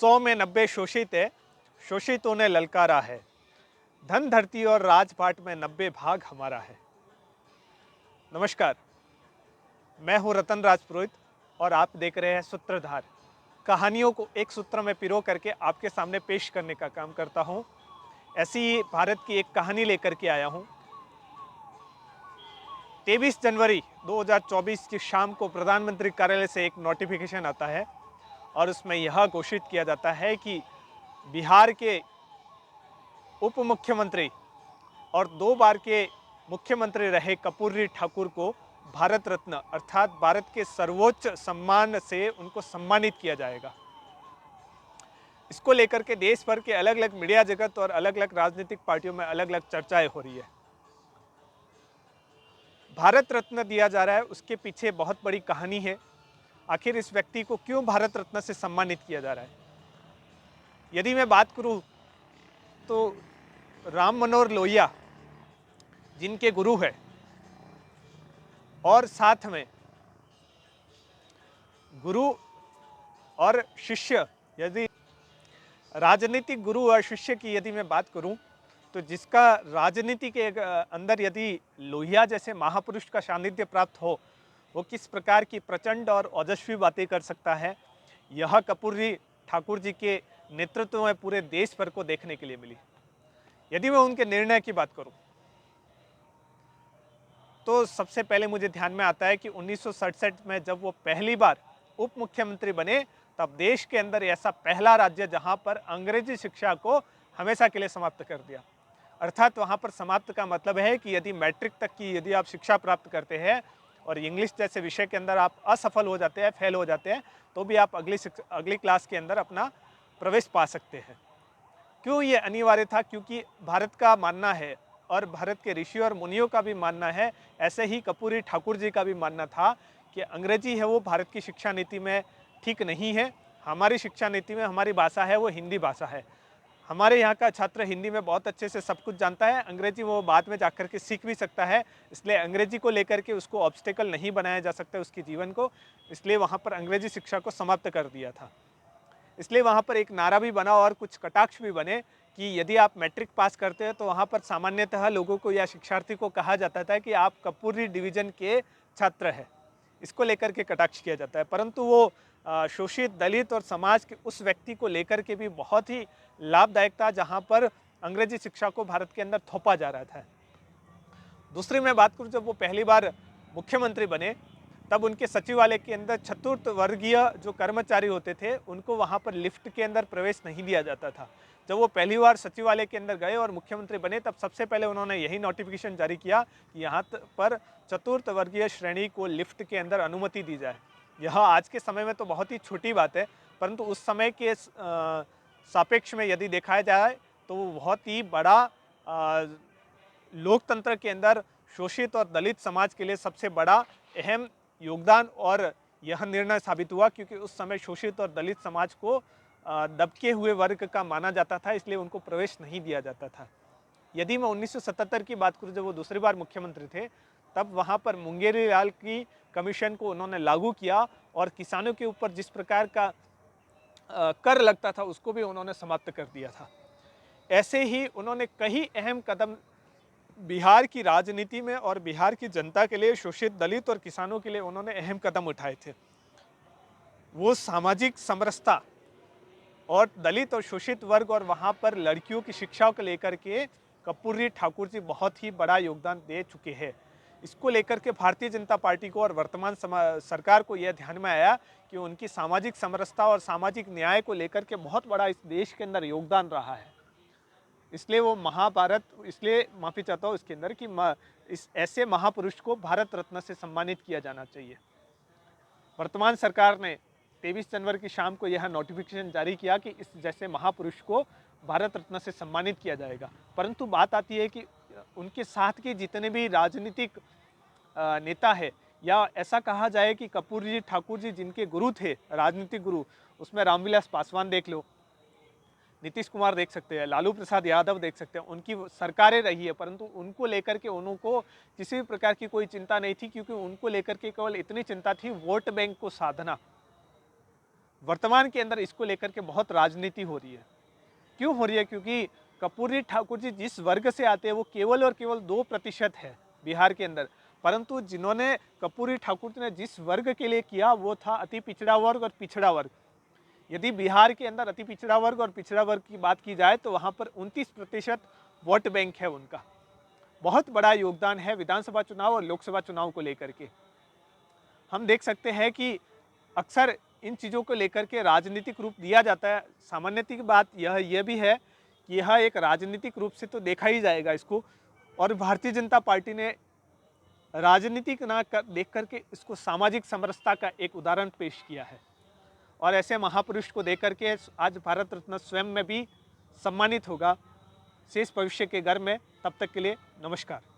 100 में 90 शोषित है, शोषितों ने ललकारा है। धन धरती और राजपाट में 90 भाग हमारा है। नमस्कार, मैं हूं रतन राज पुरोहित और आप देख रहे हैं सूत्रधार। कहानियों को एक सूत्र में पिरो करके आपके सामने पेश करने का काम करता हूं। ऐसी ही भारत की एक कहानी लेकर के आया हूं। 23 जनवरी 2024 की शाम को प्रधानमंत्री कार्यालय से एक नोटिफिकेशन आता है और उसमें यह घोषित किया जाता है कि बिहार के उप मुख्यमंत्री और 2 बार के मुख्यमंत्री रहे कर्पूरी ठाकुर को भारत रत्न अर्थात भारत के सर्वोच्च सम्मान से उनको सम्मानित किया जाएगा। इसको लेकर के देश भर के अलग अलग मीडिया जगत और अलग अलग राजनीतिक पार्टियों में अलग अलग चर्चाएं हो रही है। भारत रत्न दिया जा रहा है, उसके पीछे बहुत बड़ी कहानी है। आखिर इस व्यक्ति को क्यों भारत रत्न से सम्मानित किया जा रहा है? यदि मैं बात करूं तो राम मनोहर लोहिया जिनके गुरु है और साथ में गुरु और शिष्य, यदि राजनीतिक गुरु और शिष्य की यदि मैं बात करूं तो जिसका राजनीति के अंदर यदि लोहिया जैसे महापुरुष का सानिध्य प्राप्त हो, वो किस प्रकार की प्रचंड और ओजस्वी बातें कर सकता है, यह कर्पूरी ठाकुर जी के नेतृत्व में पूरे देश भर को देखने के लिए मिली। यदि मैं उनके निर्णय की बात करूं तो सबसे पहले मुझे ध्यान में आता है कि 1967 में जब वो पहली बार उप मुख्यमंत्री बने, तब देश के अंदर ऐसा पहला राज्य जहां पर अंग्रेजी शिक्षा को हमेशा के लिए समाप्त कर दिया। अर्थात वहां पर समाप्त का मतलब है कि यदि मैट्रिक तक की यदि आप शिक्षा प्राप्त करते हैं और इंग्लिश जैसे विषय के अंदर आप असफल हो जाते हैं, फेल हो जाते हैं, तो भी आप अगली क्लास के अंदर अपना प्रवेश पा सकते हैं। क्यों ये अनिवार्य था? क्योंकि भारत का मानना है और भारत के ऋषि और मुनियों का भी मानना है, ऐसे ही कर्पूरी ठाकुर जी का भी मानना था कि अंग्रेजी है वो भारत की शिक्षा नीति में ठीक नहीं है। हमारी शिक्षा नीति में हमारी भाषा है वो हिंदी भाषा है। हमारे यहाँ का छात्र हिंदी में बहुत अच्छे से सब कुछ जानता है, अंग्रेजी वो बाद में जाकर के सीख भी सकता है। इसलिए अंग्रेजी को लेकर के उसको ऑब्स्टेकल नहीं बनाया जा सकता उसके जीवन को, इसलिए वहाँ पर अंग्रेजी शिक्षा को समाप्त कर दिया था। इसलिए वहाँ पर एक नारा भी बना और कुछ कटाक्ष भी बने कि यदि आप मैट्रिक पास करते हैं तो वहाँ पर सामान्यतः लोगों को या शिक्षार्थी को कहा जाता था कि आप कर्पूरी डिवीजन के छात्र हैं। इसको लेकर के कटाक्ष किया जाता है, परंतु वो शोषित दलित और समाज के उस व्यक्ति को लेकर के भी बहुत ही लाभदायक था जहाँ पर अंग्रेजी शिक्षा को भारत के अंदर थोपा जा रहा था। दूसरी मैं बात करूँ, जब वो पहली बार मुख्यमंत्री बने तब उनके सचिवालय के अंदर चतुर्थ वर्गीय जो कर्मचारी होते थे उनको वहाँ पर लिफ्ट के अंदर प्रवेश नहीं दिया जाता था। जब वो पहली बार सचिवालय के अंदर गए और मुख्यमंत्री बने तब सबसे पहले उन्होंने यही नोटिफिकेशन जारी किया कि यहाँ पर चतुर्थ वर्गीय श्रेणी को लिफ्ट के अंदर अनुमति दी जाए। यह आज के समय में तो बहुत ही छोटी बात है, परंतु उस समय के सापेक्ष में यदि देखा जाए तो वो बहुत ही बड़ा लोकतंत्र के अंदर शोषित और दलित समाज के लिए सबसे बड़ा अहम योगदान और यह निर्णय साबित हुआ, क्योंकि उस समय शोषित और दलित समाज को दबके हुए वर्ग का माना जाता था, इसलिए उनको प्रवेश नहीं दिया जाता था। यदि मैं 1977 की बात करूं, जब वो दूसरी बार मुख्यमंत्री थे, तब वहां पर मुंगेरी लाल की कमीशन को उन्होंने लागू किया और किसानों के ऊपर जिस प्रकार का कर लगता था उसको भी उन्होंने समाप्त कर दिया था। ऐसे ही उन्होंने कई अहम कदम बिहार की राजनीति में और बिहार की जनता के लिए, शोषित दलित और किसानों के लिए उन्होंने अहम कदम उठाए थे। वो सामाजिक समरसता और दलित और शोषित वर्ग और वहाँ पर लड़कियों की शिक्षा को लेकर के कर्पूरी ठाकुर जी बहुत ही बड़ा योगदान दे चुके हैं। इसको लेकर के भारतीय जनता पार्टी को और वर्तमान सरकार को यह ध्यान में आया कि उनकी सामाजिक समरसता और सामाजिक न्याय को लेकर के बहुत बड़ा इस देश के अंदर योगदान रहा है। इसलिए वो महाभारत, इसलिए माफ़ी चाहता हूँ इसके अंदर कि इस ऐसे महापुरुष को भारत रत्न से सम्मानित किया जाना चाहिए। वर्तमान सरकार ने 23 जनवरी की शाम को यह नोटिफिकेशन जारी किया कि इस जैसे महापुरुष को भारत रत्न से सम्मानित किया जाएगा। परंतु बात आती है कि उनके साथ के जितने भी राजनीतिक नेता है, या ऐसा कहा जाए कि कर्पूरी ठाकुर जी जिनके गुरु थे, राजनीतिक गुरु, उसमें रामविलास पासवान देख लो, नीतीश कुमार देख सकते हैं, लालू प्रसाद यादव देख सकते हैं, उनकी सरकारें रही है, परंतु उनको लेकर के उनको किसी भी प्रकार की कोई चिंता नहीं थी, क्योंकि उनको लेकर के केवल इतनी चिंता थी वोट बैंक को साधना। वर्तमान के अंदर इसको लेकर के बहुत राजनीति हो रही है। क्यों हो रही है? क्योंकि कर्पूरी ठाकुर जी जिस वर्ग से आते हैं वो केवल और केवल 2% है बिहार के अंदर, परंतु जिन्होंने कर्पूरी ठाकुर ने जिस वर्ग के लिए किया वो था अति पिछड़ा वर्ग और पिछड़ा वर्ग। यदि बिहार के अंदर अति पिछड़ा वर्ग और पिछड़ा वर्ग की बात की जाए तो वहाँ पर 29% वोट बैंक है उनका। बहुत बड़ा योगदान है विधानसभा चुनाव और लोकसभा चुनाव को लेकर के। हम देख सकते हैं कि अक्सर इन चीज़ों को लेकर के राजनीतिक रूप दिया जाता है। सामान्यतः की बात यह भी है कि यह एक राजनीतिक रूप से तो देखा ही जाएगा इसको, और भारतीय जनता पार्टी ने राजनीतिक ना कर देख करके इसको सामाजिक समरसता का एक उदाहरण पेश किया है। और ऐसे महापुरुष को देख करके आज भारत रत्न स्वयं में भी सम्मानित होगा शेष भविष्य के घर में। तब तक के लिए नमस्कार।